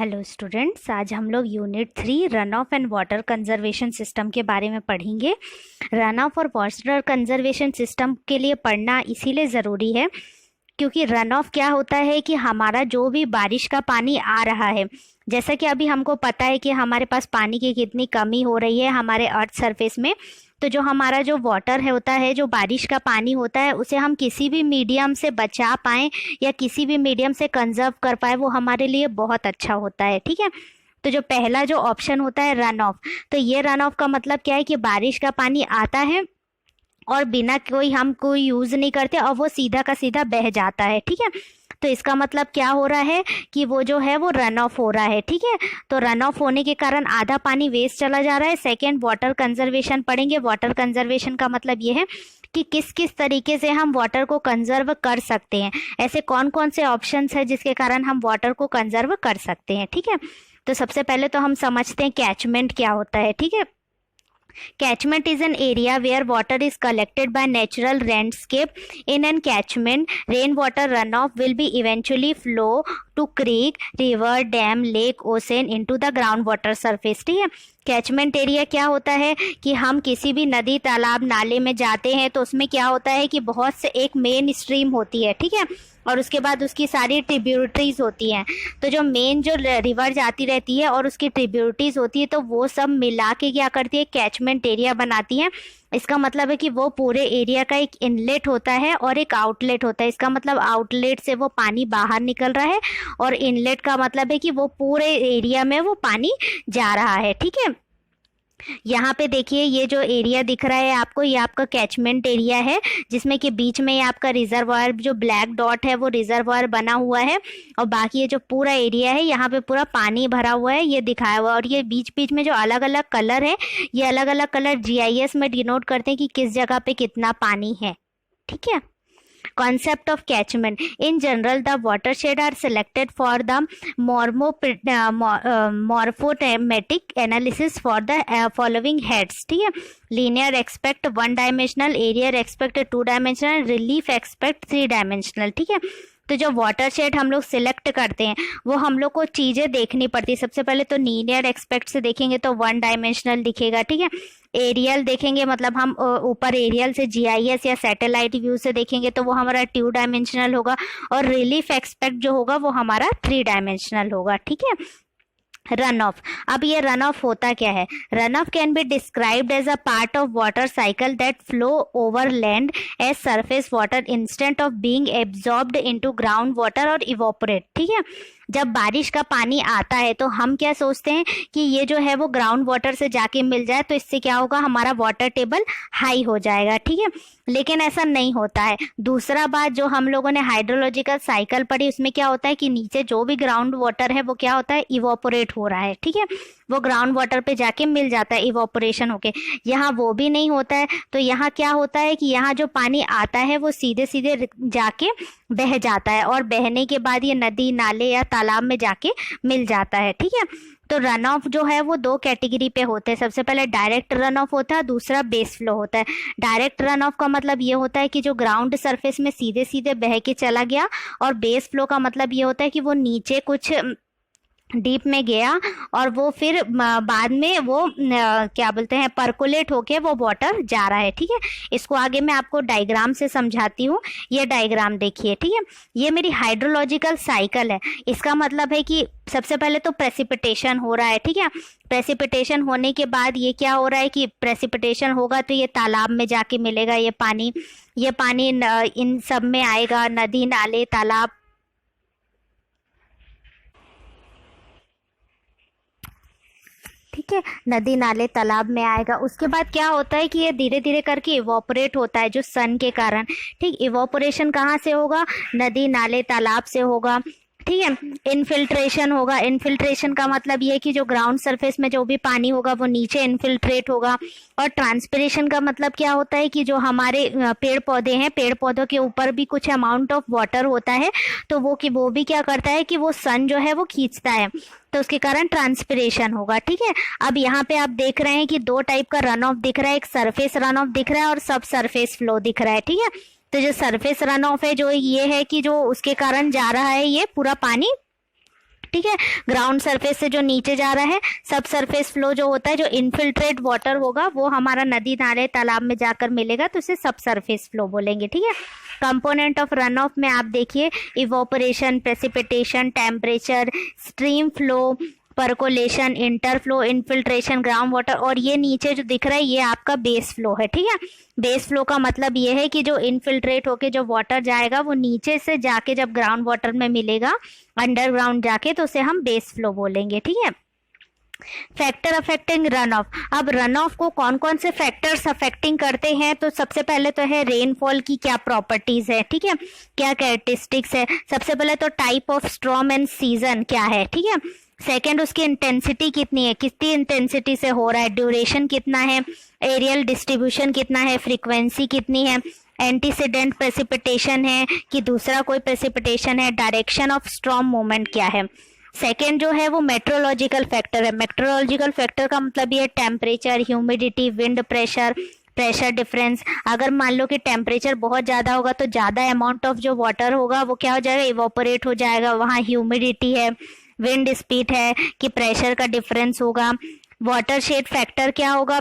Hello students, आज हम लोग unit 3 run of and water conservation system के बारे में पढ़ेंगे। रन ऑफ और वाटर कंजर्वेशन सिस्टम के लिए पढ़ना इसीलिए ज़रूरी है क्योंकि रन ऑफ क्या होता है कि हमारा जो भी बारिश का पानी आ रहा है, जैसा कि अभी हमको पता है कि हमारे पास पानी की कितनी कमी हो रही है हमारे अर्थ सरफेस में, तो जो हमारा जो वाटर है होता है, जो बारिश का पानी होता है, उसे हम किसी भी मीडियम से बचा पाएँ या किसी भी मीडियम से कंजर्व कर पाए, वो हमारे लिए बहुत अच्छा होता है। ठीक है, तो जो पहला जो ऑप्शन होता है रन ऑफ, तो ये रन ऑफ का मतलब क्या है कि बारिश का पानी आता है और बिना कोई यूज़ नहीं करते और वो सीधा का सीधा बह जाता है। ठीक है, तो इसका मतलब क्या हो रहा है कि वो जो है वो रन ऑफ हो रहा है। ठीक है, तो रन ऑफ होने के कारण आधा पानी वेस्ट चला जा रहा है। सेकेंड, वाटर कंजर्वेशन पढ़ेंगे। वाटर कंजर्वेशन का मतलब ये है कि किस किस तरीके से हम वाटर को कंजर्व कर सकते हैं, ऐसे कौन कौन से ऑप्शंस हैं जिसके कारण हम वाटर को कंजर्व कर सकते हैं। ठीक है, तो सबसे पहले तो हम समझते हैं कैचमेंट क्या होता है। ठीक है, catchment is an area where water is collected by natural landscape. In an catchment, rainwater runoff will be eventually flow to creek, river, dam, lake, ocean into the groundwater surface. ठीक है, catchment area क्या होता है कि हम किसी भी नदी, तालाब, नाले में जाते हैं तो उसमें क्या होता है कि बहुत से एक मेन स्ट्रीम होती है। ठीक है, और उसके बाद उसकी सारी ट्रिब्यूटरीज होती हैं। तो जो मेन जो रिवर जाती रहती है और उसकी ट्रिब्यूटरीज होती है, तो वो सब मिला के क्या करती है, कैचमेंट एरिया बनाती है। इसका मतलब है कि वो पूरे एरिया का एक इनलेट होता है और एक आउटलेट होता है। इसका मतलब आउटलेट से वो पानी बाहर निकल रहा है और इनलेट का मतलब है कि वो पूरे एरिया में वो पानी जा रहा है। ठीक है, यहाँ पे देखिए ये जो एरिया दिख रहा है आपको, ये आपका कैचमेंट एरिया है जिसमें कि बीच में ये आपका रिजर्वायर, जो ब्लैक डॉट है वो रिजर्वायर बना हुआ है और बाकी ये जो पूरा एरिया है यहाँ पे पूरा पानी भरा हुआ है, ये दिखाया हुआ है। और ये बीच बीच में जो अलग अलग कलर है, ये अलग अलग कलर जीआईएस में डिनोट करते हैं कि किस जगह पे कितना पानी है। ठीक है, concept of catchment. In general, the watershed are selected for the morphometric analysis for the following heads. ठीक है, linear aspect, one dimensional, area aspect, two dimensional, relief aspect, three dimensional. ठीक है, तो जो वाटरशेड हम लोग सिलेक्ट करते हैं वो हम लोग को चीज़ें देखनी पड़ती है। सबसे पहले तो लीनियर एस्पेक्ट से देखेंगे तो वन डायमेंशनल दिखेगा। ठीक है, एरियल देखेंगे मतलब हम ऊपर एरियल से जीआईएस या सैटेलाइट व्यू से देखेंगे तो वो हमारा 2 डायमेंशनल होगा और रिलीफ एस्पेक्ट जो होगा वो हमारा 3 डायमेंशनल होगा। ठीक है, रन ऑफ, अब ये रन ऑफ होता क्या है? Run off can be described as a part of water cycle that flow over land as surface water instead of being absorbed into ground water और इवोपोरेट। ठीक है, जब बारिश का पानी आता है तो हम क्या सोचते हैं कि ये जो है वो ग्राउंड वाटर से जाके मिल जाए तो इससे क्या होगा, हमारा वाटर टेबल हाई हो जाएगा। ठीक है, लेकिन ऐसा नहीं होता है। दूसरा बात, जो हम लोगों ने हाइड्रोलॉजिकल साइकिल पढ़ी उसमें क्या होता है कि नीचे जो भी ग्राउंड वाटर है वो क्या होता है, इवोपोरेट हो रहा है। ठीक है, वो ग्राउंड वाटर पे जाके मिल जाता है इवोपोरेशन होके। यहाँ वो भी नहीं होता है, तो यहाँ क्या होता है कि यहाँ जो पानी आता है वो सीधे सीधे जाके बह जाता है और बहने के बाद ये नदी, नाले या तालाब में जाके मिल जाता है। ठीक है, तो रन ऑफ जो है वो 2 कैटेगरी पे होते हैं। सबसे पहले डायरेक्ट रन ऑफ होता है, दूसरा बेस फ्लो होता है। डायरेक्ट रन ऑफ का मतलब ये होता है कि जो ग्राउंड सरफेस में सीधे सीधे बह के चला गया, और बेस फ्लो का मतलब ये होता है कि वो नीचे कुछ डीप में गया और वो फिर बाद में वो क्या बोलते हैं, परकोलेट होके वो वाटर जा रहा है। ठीक है, इसको आगे मैं आपको डायग्राम से समझाती हूँ। ये डायग्राम देखिए। ठीक है, ये मेरी हाइड्रोलॉजिकल साइकिल है। इसका मतलब है कि सबसे पहले तो प्रेसिपिटेशन हो रहा है। ठीक है, प्रेसिपिटेशन होने के बाद ये क्या हो रहा है कि प्रेसिपिटेशन होगा तो ये तालाब में जाके मिलेगा, ये पानी इन सब में आएगा, नदी, नाले, तालाब। ठीक है, नदी, नाले, तालाब में आएगा। उसके बाद क्या होता है कि ये धीरे धीरे करके इवोपोरेट होता है जो सन के कारण। ठीक, इवोपोरेशन कहाँ से होगा, नदी, नाले, तालाब से होगा। ठीक है, इनफिल्ट्रेशन होगा। इनफिल्ट्रेशन का मतलब ये कि जो ग्राउंड सरफेस में जो भी पानी होगा वो नीचे इनफिल्ट्रेट होगा। और ट्रांसपिरेशन का मतलब क्या होता है कि जो हमारे पेड़ पौधे हैं, पेड़ पौधों के ऊपर भी कुछ अमाउंट ऑफ वाटर होता है, तो वो भी क्या करता है कि वो सन जो है वो खींचता है, तो उसके कारण ट्रांसपिरेशन होगा। ठीक है, अब यहाँ पे आप देख रहे हैं कि 2 टाइप का रन ऑफ दिख रहा है, एक सरफेस रन ऑफ दिख रहा है और सब सरफेस फ्लो दिख रहा है। ठीक है, तो जो सरफेस रन ऑफ है जो ये है कि जो उसके कारण जा रहा है ये पूरा पानी ठीक है। ग्राउंड सरफेस से जो नीचे जा रहा है, सब सरफेस फ्लो जो होता है, जो इनफिल्ट्रेट वाटर होगा वो हमारा नदी नाले तालाब में जाकर मिलेगा, तो इसे सब सरफेस फ्लो बोलेंगे, ठीक है। कंपोनेंट ऑफ रन ऑफ में आप देखिए evaporation, precipitation, temperature, stream flow, percolation, interflow, infiltration, ground water, और ये नीचे जो दिख रहा है ये आपका बेस फ्लो है, ठीक है। बेस फ्लो का मतलब ये है कि जो इनफिल्ट्रेट होके जो वाटर जाएगा वो नीचे से जाके जब ग्राउंड वाटर में मिलेगा अंडरग्राउंड जाके, तो उसे हम बेस फ्लो बोलेंगे, ठीक है। Factor affecting run of. अब रन ऑफ को कौन कौन से फैक्टर्स अफेक्टिंग करते हैं, तो सबसे पहले तो है रेनफॉल की क्या प्रॉपर्टीज है, ठीक है, क्या कैरेक्टरिस्टिक्स है। सबसे पहले तो type of storm and season क्या है, ठीक है। सेकेंड, उसकी इंटेंसिटी कितनी है, कितनी इंटेंसिटी से हो रहा है, ड्यूरेशन कितना है, एरियल डिस्ट्रीब्यूशन कितना है, फ्रीक्वेंसी कितनी है, एंटीसीडेंट प्रेसिपिटेशन है कि दूसरा कोई प्रेसिपिटेशन है, डायरेक्शन ऑफ स्टॉर्म मूवमेंट क्या है। सेकेंड जो है वो मेट्रोलॉजिकल फैक्टर है। मेट्रोलॉजिकल फैक्टर का मतलब ये temperature, humidity, wind pressure, pressure difference. अगर मान लो कि टेम्परेचर बहुत ज़्यादा होगा तो ज़्यादा अमाउंट ऑफ जो वाटर होगा वो क्या हो जाएगा, इवोपरेट हो जाएगा। वहाँ ह्यूमिडिटी है, विंड स्पीड है कि प्रेशर का डिफरेंस होगा। वाटर शेड फैक्टर क्या होगा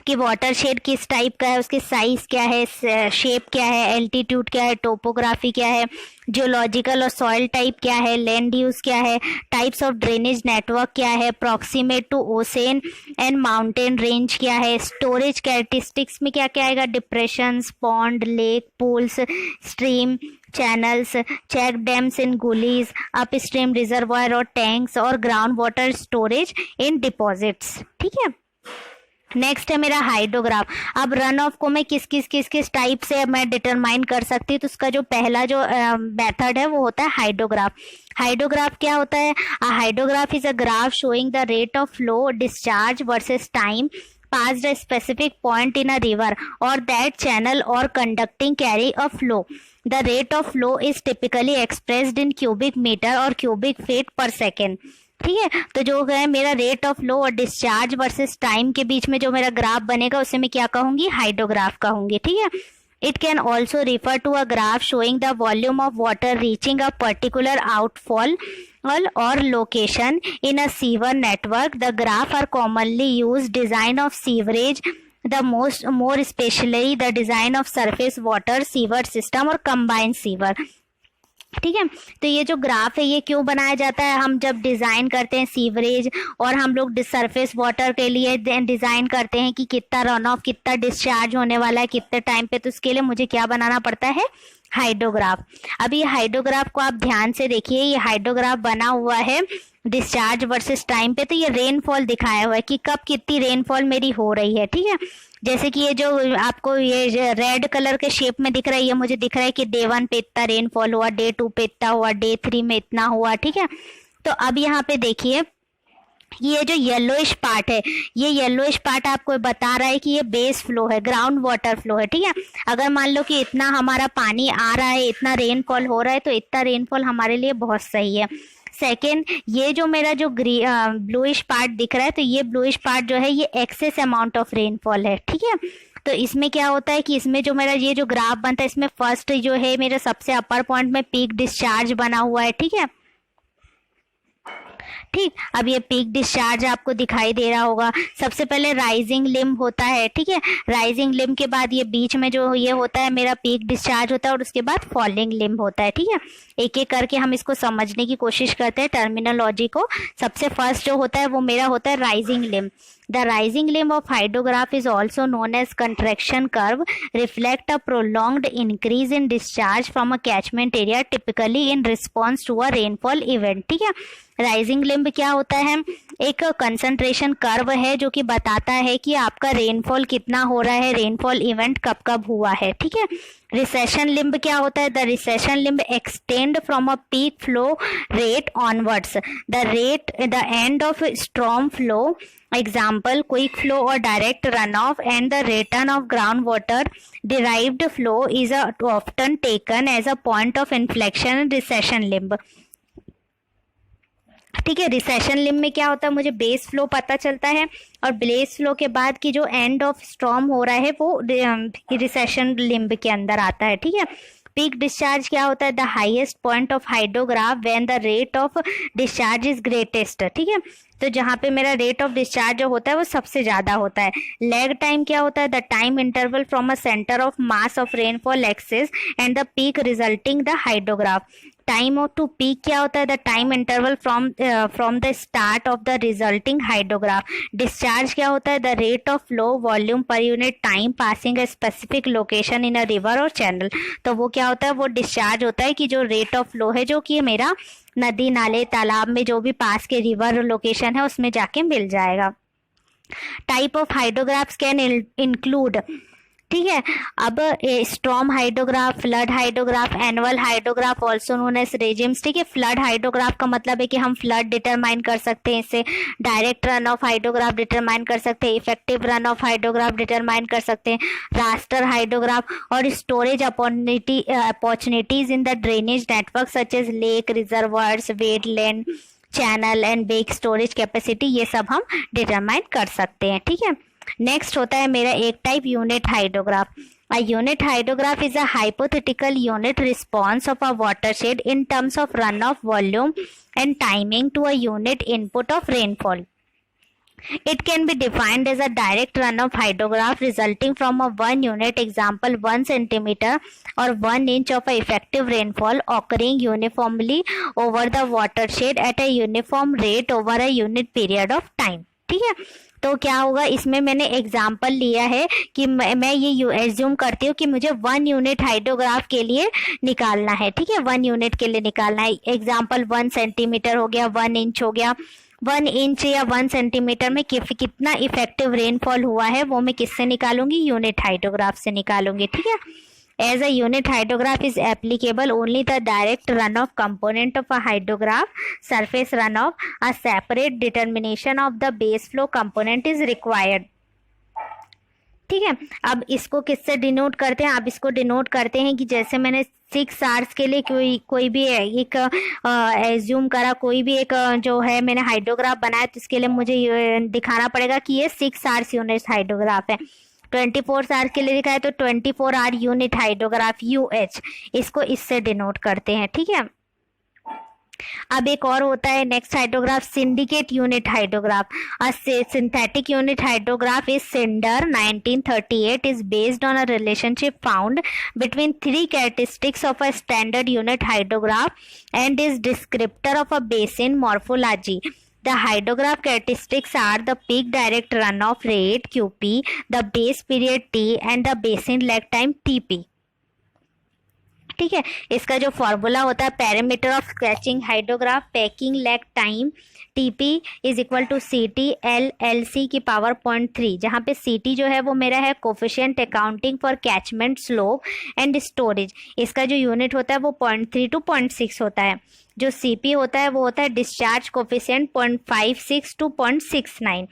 कि वाटर शेड किस टाइप का है, उसकी साइज क्या है, शेप क्या है, एल्टीट्यूड क्या है, टोपोग्राफी क्या है, जियोलॉजिकल और सॉइल टाइप क्या है, लैंड यूज क्या है, टाइप्स ऑफ ड्रेनेज नेटवर्क क्या है, proximate to ocean and mountain range क्या है, स्टोरेज कैरेक्टरिस्टिक्स में क्या क्या आएगा, depressions, pond, lake, pools, stream, channels, check dams in gullies, upstream reservoir और टैंक्स, और ground water storage in deposits, ठीक है। नेक्स्ट है मेरा हाइड्रोग्राफ। अब रन ऑफ को मैं किस किस टाइप से मैं डिटरमाइन कर सकती हूँ, तो उसका जो पहला जो मेथड है वो होता है हाइड्रोग्राफ। हाइड्रोग्राफ क्या होता है, hydrograph is a graph showing the rate of flow, discharge versus time past a specific point in a river or that channel or conducting carry a flow. The rate of flow is typically expressed in cubic meter or cubic feet per second. ठीक है, तो जो है मेरा rate of flow और discharge versus time के बीच में जो मेरा ग्राफ बनेगा उसे मैं क्या कहूंगी, हाइड्रोग्राफ कहूंगी, ठीक है। It can also refer to a graph showing the volume of water reaching a particular outfall or location in a sewer network. The graph are commonly used design of sewerage, the more especially the design of surface water sewer system or combined sewer. ठीक है, तो ये जो graph है ये क्यों बनाया जाता है, हम जब डिज़ाइन करते हैं सीवरेज और हम लोग सरफेस वाटर के लिए डिज़ाइन करते हैं कि कितना रन ऑफ, कितना डिस्चार्ज होने वाला है कितने टाइम पे, तो उसके लिए मुझे क्या बनाना पड़ता है, हाइड्रोग्राफ। अब ये हाइड्रोग्राफ को आप ध्यान से देखिए, ये हाइड्रोग्राफ बना हुआ है डिस्चार्ज वर्सेस टाइम पे, तो ये रेनफॉल दिखाया हुआ है कि कब कितनी रेनफॉल मेरी हो रही है, ठीक है। जैसे कि ये जो आपको ये रेड कलर के शेप में दिख रहा है, ये मुझे दिख रहा है कि डे 1 पे इतना रेनफॉल हुआ, डे 2 पे इतना हुआ, डे 3 में इतना हुआ, ठीक है। तो अब यहाँ पे देखिए ये जो येलोइश पार्ट है, ये येलोइश पार्ट आपको बता रहा है कि ये बेस फ्लो है, ग्राउंड वाटर फ्लो है, ठीक है। अगर मान लो कि इतना हमारा पानी आ रहा है, इतना रेनफॉल हो रहा है, तो इतना रेनफॉल हमारे लिए बहुत सही है। सेकेंड, ये जो मेरा जो ब्लूइश पार्ट दिख रहा है, तो ये ब्लूइश पार्ट जो है ये एक्सेस अमाउंट ऑफ रेनफॉल है, ठीक है। तो इसमें क्या होता है कि इसमें जो मेरा ये जो ग्राफ बनता है, इसमें फर्स्ट जो है मेरा सबसे अपर पॉइंट में पीक डिस्चार्ज बना हुआ है, ठीक है। ठीक, अब ये पीक डिस्चार्ज आपको दिखाई दे रहा होगा। सबसे पहले राइजिंग लिम्ब होता है, ठीक है। राइजिंग लिम्ब के बाद ये बीच में जो ये होता है मेरा पीक डिस्चार्ज होता है, और उसके बाद फॉलिंग लिम्ब होता है, ठीक है। एक एक करके हम इसको समझने की कोशिश करते हैं टर्मिनोलॉजी को। सबसे फर्स्ट जो होता है वो मेरा होता है rising limb. The rising limb of hydrograph is also known as contraction curve, reflect a prolonged increase in discharge from a catchment area, typically in response to a rainfall event. ठीक है, rising limb क्या होता है, एक concentration curve है जो कि बताता है कि आपका रेनफॉल कितना हो रहा है, रेनफॉल इवेंट कब कब हुआ है, ठीक है। रिसेशन लिम्ब क्या होता है, the recession limb extend from a peak flow rate onwards the end of storm flow, example quick flow or direct runoff, and the return of groundwater derived flow is often taken as a point of inflection in recession limb. ठीक है, recession limb में क्या होता है, मुझे base flow पता चलता है, और बेस फ्लो के बाद की जो एंड ऑफ स्टॉर्म हो रहा है वो रिसेशन लिम्ब के अंदर आता है, ठीक है। पीक डिस्चार्ज क्या होता है? The highest point of hydrograph when the rate of discharge is greatest, ठीक है। तो जहाँ पे मेरा रेट ऑफ डिस्चार्ज जो होता है वो सबसे ज़्यादा होता है। लैग टाइम क्या होता है? The time interval from a centre of mass of rainfall excess and the peak resulting the hydrograph. Time of to peak क्या होता है? The time interval from the start of the resulting hydrograph. Discharge क्या होता है? The rate of flow volume per unit time passing a specific location in a river और channel. तो वो क्या होता है? वो डिस्चार्ज होता है कि जो रेट ऑफ फ्लो है, जो कि मेरा नदी नाले तालाब में जो भी पास के रिवर लोकेशन है उसमें जाके मिल जाएगा। Type of hydrographs can include, ठीक है। अब storm hydrograph, flood hydrograph, annual hydrograph also known as regimes, ठीक है। फ्लड हाइड्रोग्राफ का मतलब है कि हम फ्लड डिटरमाइन कर सकते हैं इससे, direct run off hydrograph determine कर सकते हैं, effective run off hydrograph determine कर सकते हैं, रास्टर हाइड्रोग्राफ, और storage opportunities in the drainage network such as lake, reservoirs, wetland, channel and bank storage capacity, ये सब हम डिटरमाइन कर सकते हैं, ठीक है। नेक्स्ट होता है मेरा एक type unit hydrograph. A unit hydrograph is a hypothetical unit response of a watershed in terms of runoff volume and timing to a unit input of rainfall. It can be defined as a direct runoff hydrograph resulting from a 1 unit, example 1 centimeter or 1 inch of a effective rainfall occurring uniformly over the watershed at a uniform rate over a unit period of time, ठीक है। तो क्या होगा, इसमें मैंने example लिया है कि मैं ये एज्यूम करती हूँ कि मुझे 1 यूनिट हाइड्रोग्राफ के लिए निकालना है, ठीक है। 1 यूनिट के लिए निकालना है, एग्जाम्पल 1 सेंटीमीटर हो गया, 1 इंच हो गया। 1 इंच या 1 सेंटीमीटर में कितना इफेक्टिव रेनफॉल हुआ है वो मैं किससे निकालूंगी? यूनिट हाइड्रोग्राफ से निकालूंगी, ठीक है। As a unit hydrograph is applicable only the direct runoff component of a hydrograph surface runoff, a separate determination of the base flow component is required, ठीक है। अब इसको किससे डिनोट करते हैं? अब इसको डिनोट करते हैं कि जैसे मैंने 6 आवर्स के लिए कोई भी एक एज्यूम करा, कोई भी एक जो है मैंने हाइड्रोग्राफ बनाया, तो इसके लिए मुझे दिखाना पड़ेगा कि ये 6 आवर्स यूनिट हाइड्रोग्राफ है। 24 आवर के लिए लिखा है तो 24 आवर यूनिट हाइड्रोग्राफ UH, इसको इससे डिनोट करते हैं, ठीक है। अब एक और होता है next hydrograph, synthetic unit hydrograph. Synthetic unit hydrograph is Snyder 1938 is based on a relationship found between 3 characteristics of a standard unit hydrograph and is descriptor of a basin morphology. The hydrograph characteristics are the peak direct runoff rate QP, the base period T and the basin lag time TP, ठीक है। इसका जो formula होता है, parameter of sketching hydrograph peaking lag time TP is equal to CT LLC की power 0.3, जहाँ पे CT जो है वो मेरा है coefficient accounting for catchment slope and storage. इसका जो यूनिट होता है वो 0.3 to 0.6 होता है। जो CP होता है वो होता है discharge coefficient 0.56 to 0.69।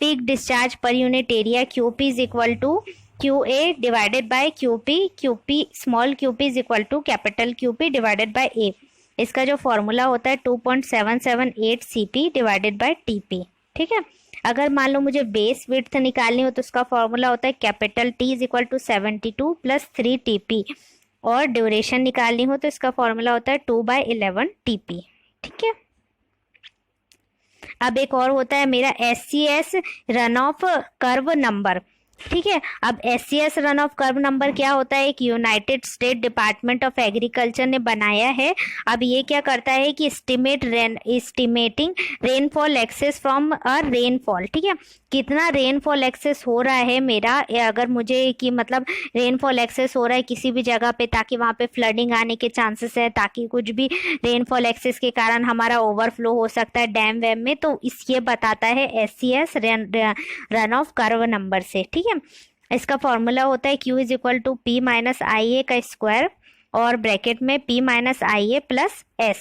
Peak discharge per unit area QP is equal to QA divided by QP small QP is equal to capital QP divided by A। इसका जो फॉर्मूला होता है 2.778 CP डिवाइडेड बाय TP, ठीक है। अगर मान लो मुझे base width निकालनी हो तो उसका फॉर्मूला होता है capital T is equal to 72 + 3 TP, और ड्यूरेशन निकालनी हो तो इसका फॉर्मूला होता है 2/11 TP, ठीक है। अब एक और होता है मेरा SCS run off curve number, ठीक है। अब SCS run off curve number क्या होता है? एक united state department of agriculture ने बनाया है। अब ये क्या करता है कि estimating rainfall excess from a rainfall, ठीक है। कितना रेनफॉल एक्सेस हो रहा है मेरा, अगर मुझे कि मतलब रेनफॉल एक्सेस हो रहा है किसी भी जगह पे, ताकि वहाँ पे फ्लडिंग आने के चांसेस है, ताकि कुछ भी रेनफॉल एक्सेस के कारण हमारा ओवरफ्लो हो सकता है डैम वैम में, तो ये बताता है SCS run off curve number से, ठीक है। इसका फॉर्मूला होता है Q is equal to P minus IA का स्क्वायर और ब्रैकेट में P minus IA plus S,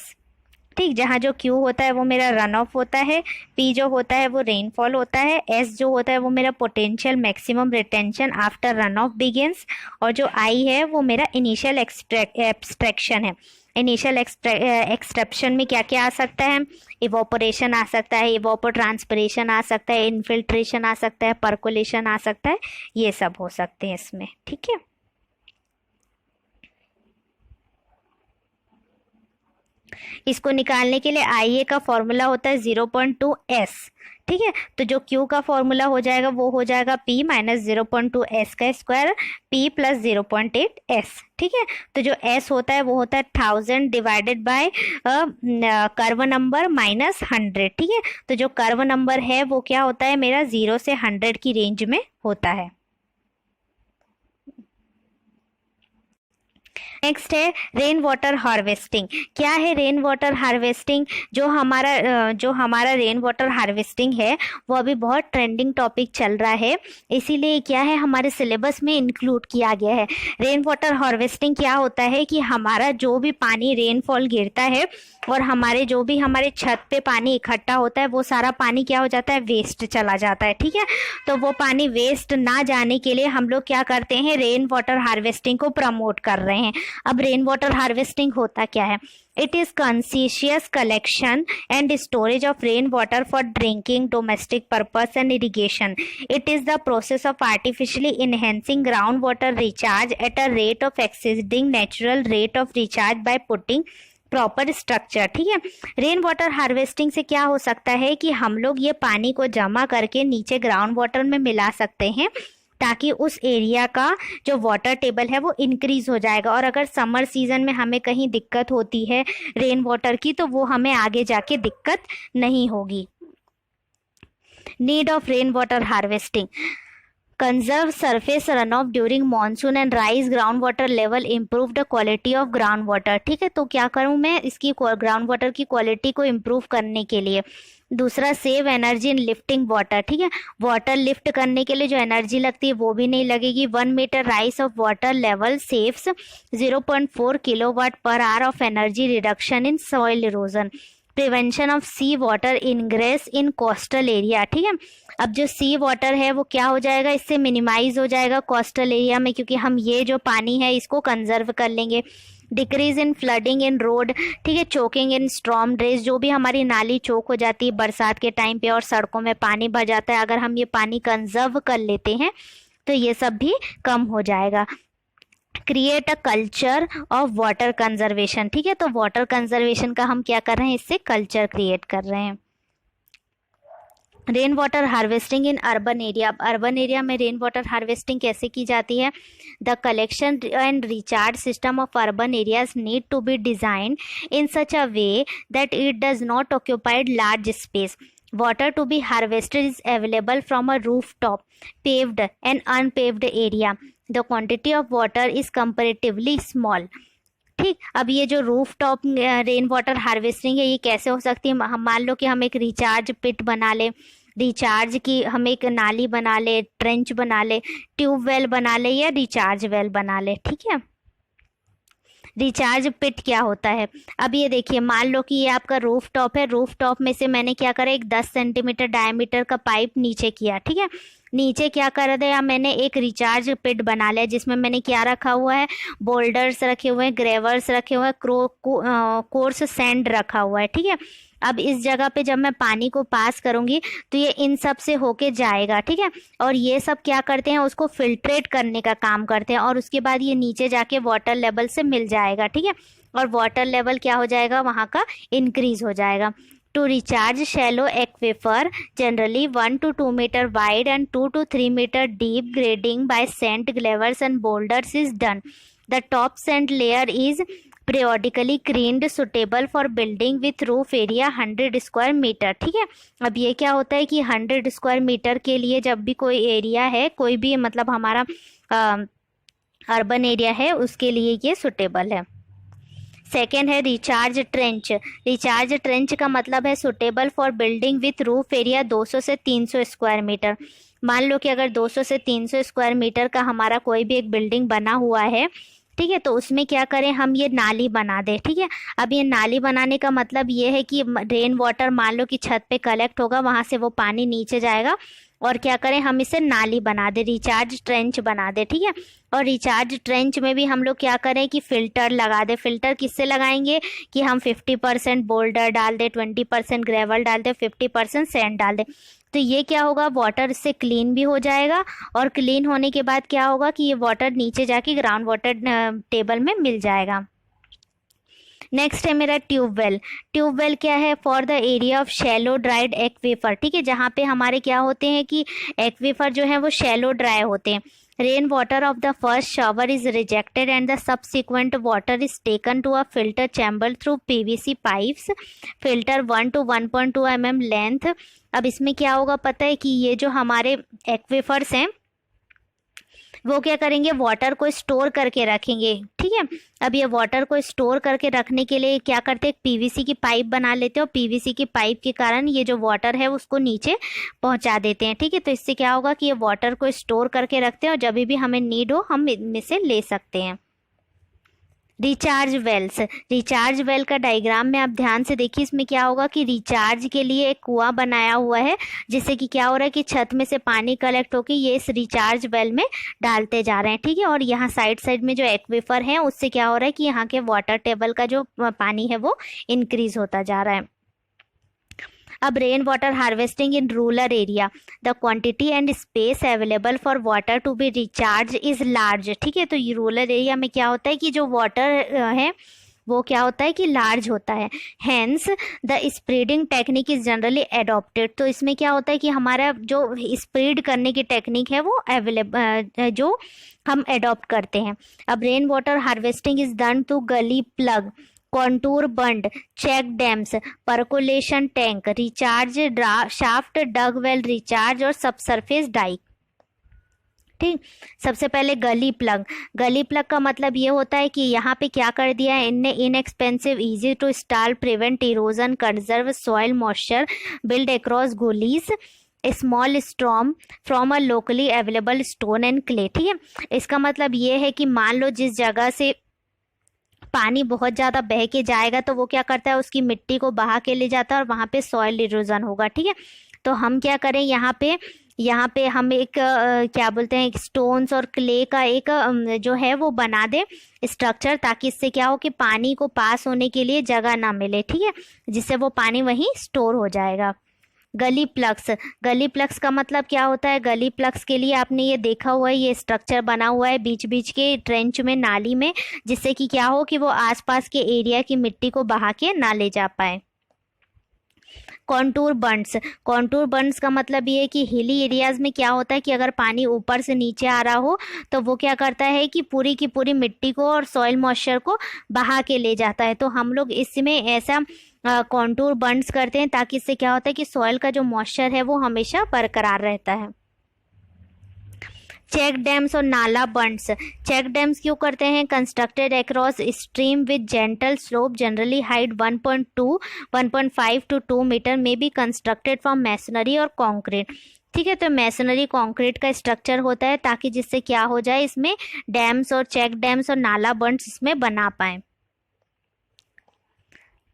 ठीक। जहाँ जो Q होता है वो मेरा रन ऑफ होता है, P जो होता है वो रेनफॉल होता है, S जो होता है वो मेरा potential maximum retention after run of begins, और जो I है वो मेरा इनिशियल एक्सट्रैक्शन है। इनिशियल एक्सट्रैक्शन में क्या क्या आ सकता है? इवोपोरेशन आ सकता है, इवोपो ट्रांसपिरेशन आ सकता है, इन्फिल्ट्रेशन आ सकता है, पर्कुलेशन आ सकता है, ये सब हो सकते हैं इसमें, ठीक है। इसको निकालने के लिए IA का फॉर्मूला होता है 0.2S, ठीक है। तो जो Q का फॉर्मूला हो जाएगा वो हो जाएगा P माइनस 0.2S का स्क्वायर P प्लस 0.8S, ठीक है। तो जो S होता है वो होता है 1000 divided by curve number minus 100, ठीक है। तो जो कर्व नंबर है वो क्या होता है मेरा 0 से 100 की रेंज में होता है। नेक्स्ट है रेन वाटर हार्वेस्टिंग। क्या है रेन वाटर हार्वेस्टिंग? जो हमारा रेन वाटर हार्वेस्टिंग है वो अभी बहुत ट्रेंडिंग टॉपिक चल रहा है, इसीलिए क्या है हमारे सिलेबस में इंक्लूड किया गया है। रेन वाटर हार्वेस्टिंग क्या होता है कि हमारा जो भी पानी रेनफॉल गिरता है और हमारे छत पे पानी इकट्ठा होता है वो सारा पानी क्या हो जाता है, वेस्ट चला जाता है, ठीक है। तो वो पानी वेस्ट ना जाने के लिए हम लोग क्या करते हैं, रेन वाटर हार्वेस्टिंग को प्रमोट कर रहे हैं। अब रेन वाटर हार्वेस्टिंग होता क्या है? It is conscientious collection and storage of rainwater for drinking, domestic purpose and irrigation. It is the process of artificially enhancing groundwater recharge at a rate of exceeding natural rate of recharge by putting proper structure, ठीक है। Rain water harvesting से क्या हो सकता है कि हम लोग ये पानी को जमा करके नीचे ग्राउंड वाटर में मिला सकते हैं, ताकि उस एरिया का जो वाटर टेबल है वो इंक्रीज हो जाएगा। और अगर समर सीजन में हमें कहीं दिक्कत होती है रेन वाटर की तो वो हमें आगे जाके दिक्कत नहीं होगी। Need of rain water harvesting: conserve surface runoff during monsoon and rise groundwater level, improve the quality of groundwater, ठीक है। तो क्या करूँ मैं इसकी ग्राउंड वाटर की क्वालिटी को इम्प्रूव करने के लिए? दूसरा, save energy in lifting water, ठीक है। वाटर लिफ्ट करने के लिए जो एनर्जी लगती है वो भी नहीं लगेगी। 1 metre rise of water level saves 0.4 kilowatt per hour of energy reduction in soil erosion. Prevention of sea water ingress in coastal area, ठीक है। अब जो सी वाटर है वो क्या हो जाएगा, इससे मिनिमाइज हो जाएगा कोस्टल एरिया में, क्योंकि हम ये जो पानी है इसको कंजर्व कर लेंगे। Decrease in flooding in road, ठीक है। चोकिंग इन स्टॉर्म ड्रेज, जो भी हमारी नाली चोक हो जाती है बरसात के टाइम पे और सड़कों में पानी भर जाता है, अगर हम ये पानी कंजर्व कर लेते हैं तो ये सब भी कम हो जाएगा। Create a culture of water conservation, ठीक है। तो वाटर कंजर्वेशन का हम क्या कर रहे हैं, इससे कल्चर क्रिएट कर रहे हैं। Rain water harvesting in urban area. Urban area में रेन वाटर हार्वेस्टिंग कैसे की जाती है? The collection and recharge system of urban areas need to be designed in such a way that it does not occupied large space. Water to be harvested is available from a rooftop, paved and unpaved area. The quantity of water is comparatively small. ठीक, अब ये जो roof top rain water harvesting है ये कैसे हो सकती है? हम मान लो कि हम एक रिचार्ज पिट बना ले, रिचार्ज की हम एक नाली बना ले, ट्रेंच बना ले, ट्यूब वेल बना ले या रिचार्ज वेल बना ले, ठीक है। रिचार्ज पिट क्या होता है? अब ये देखिए, मान लो कि ये आपका रूफ टॉप है, रूफ टॉप में से मैंने क्या करा, एक 10 सेंटीमीटर डायमीटर का पाइप नीचे किया, ठीक है। नीचे क्या कर दिया, मैंने एक रिचार्ज पिट बना लिया जिसमें मैंने क्या रखा हुआ है, बोल्डर्स रखे हुए हैं, ग्रेवर्स रखे हुए हैं, कोर्स सैंड रखा हुआ है, ठीक है। अब इस जगह पे जब मैं पानी को पास करूंगी तो ये इन सब से होके जाएगा, ठीक है। और ये सब क्या करते हैं, उसको फिल्ट्रेट करने का काम करते हैं और उसके बाद ये नीचे जाके वाटर लेवल से मिल जाएगा, ठीक है। और वाटर लेवल क्या हो जाएगा, वहाँ का इंक्रीज हो जाएगा। To recharge shallow aquifer generally 1 to 2 meter wide and 2 to 3 meter deep, grading by sand gravels and boulders is done. The top sand layer is periodically cleaned, suitable for building with roof area 100 square meter, ठीक है। अब ये क्या होता है कि 100 square metre के लिए जब भी कोई एरिया है, कोई भी मतलब हमारा अर्बन एरिया है, उसके लिए ये सुटेबल है। सेकेंड है रिचार्ज ट्रेंच। रिचार्ज ट्रेंच का मतलब है suitable for building with roof area 200 से 300 स्क्वायर मीटर। मान लो कि अगर 200 से 300 स्क्वायर मीटर का हमारा कोई भी एक बिल्डिंग बना हुआ है, ठीक है, तो उसमें क्या करें, हम ये नाली बना दें, ठीक है। अब ये नाली बनाने का मतलब ये है कि रेन वाटर मान लो कि छत पे कलेक्ट होगा, वहाँ से वो पानी नीचे जाएगा और क्या करें, हम इसे नाली बना दे, रिचार्ज ट्रेंच बना दे, ठीक है। और रिचार्ज ट्रेंच में भी हम लोग क्या करें कि फिल्टर लगा दे। फिल्टर किससे लगाएंगे कि हम 50% बोल्डर डाल दे, 20% ग्रेवल डाल दे, 50% सैंड डाल दे। तो ये क्या होगा, वाटर से क्लीन भी हो जाएगा और क्लीन होने के बाद क्या होगा कि ये वाटर नीचे जाके ग्राउंड वाटर टेबल में मिल जाएगा। नेक्स्ट है मेरा ट्यूबवेल। ट्यूबवेल क्या है? For the area of shallow dried aquifer, ठीक है, जहाँ पे हमारे क्या होते हैं कि एक्वीफर जो है वो शैलो ड्राई होते हैं। Rain water of the first shower is rejected and the subsequent water is taken to a filter chamber through PVC pipes, filter 1 to 1.2 mm length. अब इसमें क्या होगा पता है कि ये जो हमारे एक्वीफर्स हैं वो क्या करेंगे, वाटर को स्टोर करके रखेंगे, ठीक है। अब ये वाटर को स्टोर करके रखने के लिए क्या करते हैं, पीवीसी की पाइप बना लेते हैं और पीवीसी की पाइप के कारण ये जो वाटर है उसको नीचे पहुंचा देते हैं, ठीक है। तो इससे क्या होगा कि ये वाटर को स्टोर करके रखते हैं और जब भी हमें नीड हो हम इनमें से ले सकते हैं। Recharge wells. रिचार्ज वेल का डायग्राम में आप ध्यान से देखिए, इसमें क्या होगा कि रिचार्ज के लिए एक कुआं बनाया हुआ है, जिससे कि क्या हो रहा है कि छत में से पानी कलेक्ट होकर ये इस रिचार्ज वेल में डालते जा रहे हैं, ठीक है। और यहाँ साइड साइड में जो एक्वीफर है उससे क्या हो रहा है कि यहाँ के वाटर टेबल का जो पानी है वो इंक्रीज होता जा रहा है। अब rain water harvesting in rural area, the quantity and space available for water to be recharge is large, ठीक है। तो ये रूरल एरिया में क्या होता है कि जो वाटर है वो क्या होता है कि लार्ज होता है, hence the spreading technique is generally adopted. तो इसमें क्या होता है कि हमारा जो स्प्रेड करने की टेक्निक है वो अवेलेबल जो हम एडॉप्ट करते हैं। अब rain water harvesting is done to gully plug, contour bund, check dams, percolation tank, recharge shaft, dug well recharge और सबसरफेस डाइक, ठीक। सबसे पहले गली प्लग। गली प्लग का मतलब ये होता है कि यहाँ पे क्या कर दिया है इनने, inexpensive, easy to install, prevent erosion, conserve soil moisture, build across gullies, small storm from a locally available stone and clay, ठीक है। इसका मतलब ये है कि मान लो जिस जगह से पानी बहुत ज़्यादा बह के जाएगा तो वो क्या करता है, उसकी मिट्टी को बहा के ले जाता है और वहाँ पे सॉइल इरोजन होगा, ठीक है। तो हम क्या करें, यहाँ पे हम एक क्या बोलते हैं, एक स्टोन्स और क्ले का एक जो है वो बना दे स्ट्रक्चर, ताकि इससे क्या हो कि पानी को पास होने के लिए जगह ना मिले, ठीक है, जिससे वो पानी वहीं स्टोर हो जाएगा। गली प्लग्स। गली प्लग्स का मतलब क्या होता है, गली प्लग्स के लिए आपने ये देखा हुआ है, ये स्ट्रक्चर बना हुआ है बीच बीच के ट्रेंच में, नाली में, जिससे कि क्या हो कि वो आसपास के एरिया की मिट्टी को बहा के ना ले जा पाए। कॉन्टूर बंड्स। कॉन्टूर बंड्स का मतलब ये है कि हिली एरियाज में क्या होता है कि अगर पानी ऊपर से नीचे आ रहा हो तो वो क्या करता है कि पूरी की पूरी मिट्टी को और सॉइल मॉइस्चर को बहा के ले जाता है। तो हम लोग इसमें ऐसा कॉन्टूर बंड्स करते हैं ताकि इससे क्या होता है कि सॉइल का जो मॉइस्चर है वो हमेशा बरकरार रहता है। चेक डैम्स और नाला बंड्स। चेक डैम्स क्यों करते हैं, constructed across stream with gentle slope, generally height 1.2 1.5 to 2 metre, may be constructed from masonry और कॉन्क्रीट, ठीक है। तो मैसनरी कॉन्क्रीट का स्ट्रक्चर होता है ताकि जिससे क्या हो जाए, इसमें डैम्स और चेक डैम्स और नाला बंड्स इसमें बना पाए।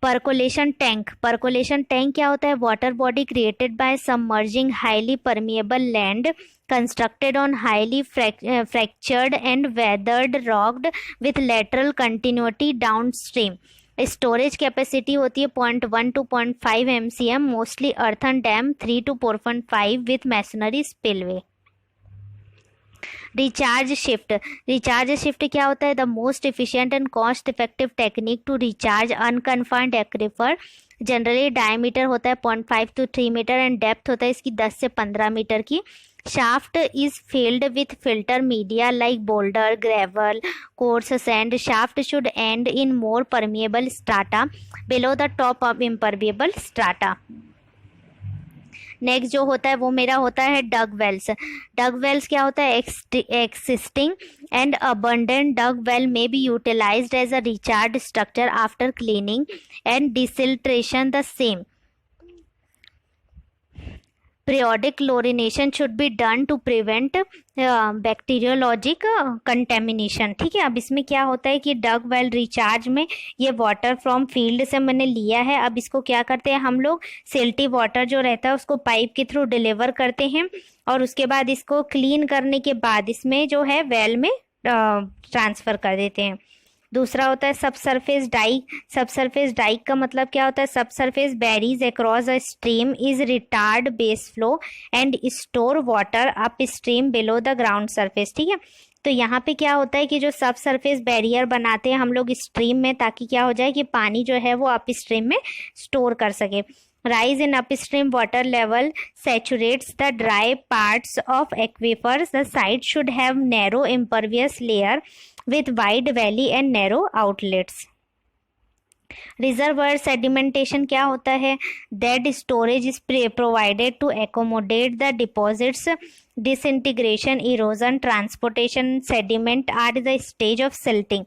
Percolation tank. परकोलेशन टैंक क्या होता है, water body created by submerging highly permeable land constructed on highly fractured and weathered rock with lateral continuity down stream. Storage capacity होती है 0.1 to 0.5 MCM, mostly earthen dam 3 to 4.5 with masonry spillway. Recharge shaft. Recharge shaft क्या होता है, the most efficient and cost effective technique to recharge unconfined aquifer, generally diameter होता है 0.5 to 3 metre and depth होता है इसकी 10 से 15 मीटर की। Shaft is filled with filter media like boulder, gravel, coarse sand. Shaft should and in more permeable strata below the top of impermeable strata. Next जो होता है वो मेरा होता है डग वेल्स। डग वेल्स क्या होता है, existing and abandoned dug well may be utilized as a recharge structure after cleaning and desiltation the same. Periodic chlorination should be done to prevent bacteriological contamination, ठीक है। अब इसमें क्या होता है कि डग वेल रिचार्ज में ये वाटर फ्रॉम फील्ड से मैंने लिया है, अब इसको क्या करते हैं हम लोग, सिल्टी वाटर जो रहता है उसको पाइप के थ्रू डिलीवर करते हैं और उसके बाद इसको क्लीन करने के बाद इसमें जो है वेल में ट्रांसफ़र कर देते हैं। दूसरा होता है सबसरफेस डाइक। सबसरफेस डाइक का मतलब क्या होता है, subsurface berries across a stream is retard base flow and store water up stream below the ground surface, ठीक है। तो यहाँ पे क्या होता है कि जो सब सरफेस बैरियर बनाते हैं हम लोग स्ट्रीम में, ताकि क्या हो जाए कि पानी जो है वो अप स्ट्रीम में स्टोर कर सके। rise in upstream water level saturates the dry parts of aquifers. The site should have narrow impervious layer with wide valley and narrow outlets. Reservoir sedimentation क्या होता है? That storage is provided to accommodate the deposits disintegration, erosion, transportation. Sediment are the stage of silting.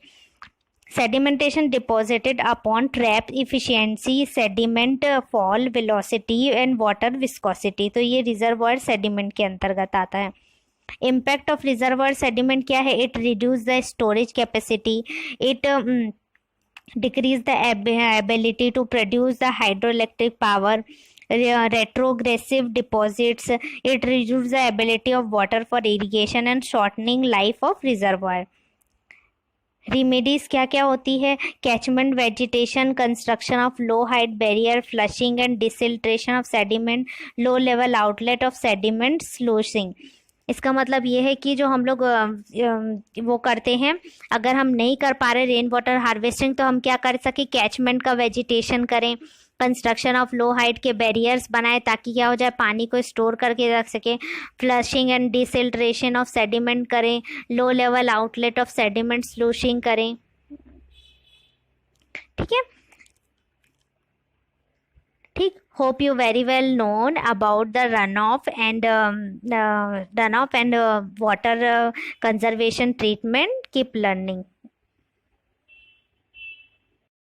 Sedimentation deposited upon trap efficiency, sediment fall velocity and water viscosity. तो ये reservoir sediment के अंतर्गत आता है। Impact of reservoir sediment क्या है? It reduce the storage capacity, it decrease the ability to produce the hydroelectric power, retrogressive deposits, it reduces the ability of water for irrigation and shortening life of reservoir. Remedies क्या क्या होती है? Catchment vegetation, construction of low height barrier, flushing and desiltation of sediment, low level outlet of sediment, sluicing. इसका मतलब ये है कि जो हम लोग वो करते हैं, अगर हम नहीं कर पा रहे रेन वाटर हार्वेस्टिंग, तो हम क्या कर सके? कैचमेंट का वेजिटेशन करें, कंस्ट्रक्शन ऑफ लो हाइट के बैरियर्स बनाए ताकि क्या हो जाए, पानी को स्टोर करके रख सके, flushing and desiltation of sediment करें, low level outlet of sediment, sluicing करें। ठीक है, ठीक। Hope you very well known about the runoff and water conservation treatment. Keep learning.